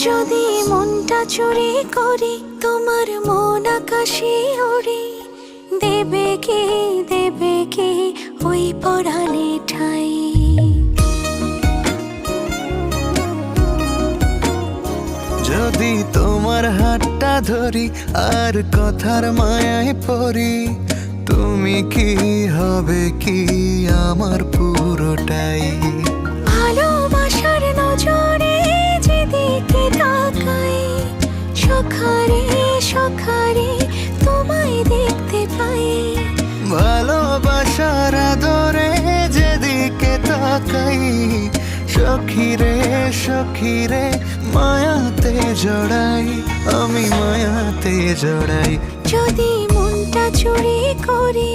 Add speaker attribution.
Speaker 1: যদি মনটা চুরি করি তোমার মন আকাশে ওড়ে, দেবে কি ওই পরাণে ঠাই।
Speaker 2: যদি তোমার হাতটা ধরি আর কথার মায়ায় পড়ি, তুমি কি হবে কি আমার পুরোটাই।
Speaker 1: ভালোবাসার নজরে যেদিকে তাকাই, সখারে সখারে তোমায় দেখতে পাই।
Speaker 2: ভালোবাসার আদরে যেদিকে তাকাই, সখিরে সখিরে মায়াতে জড়াই, আমি মায়াতে জড়াই।
Speaker 1: যদি মনটা চুরি করি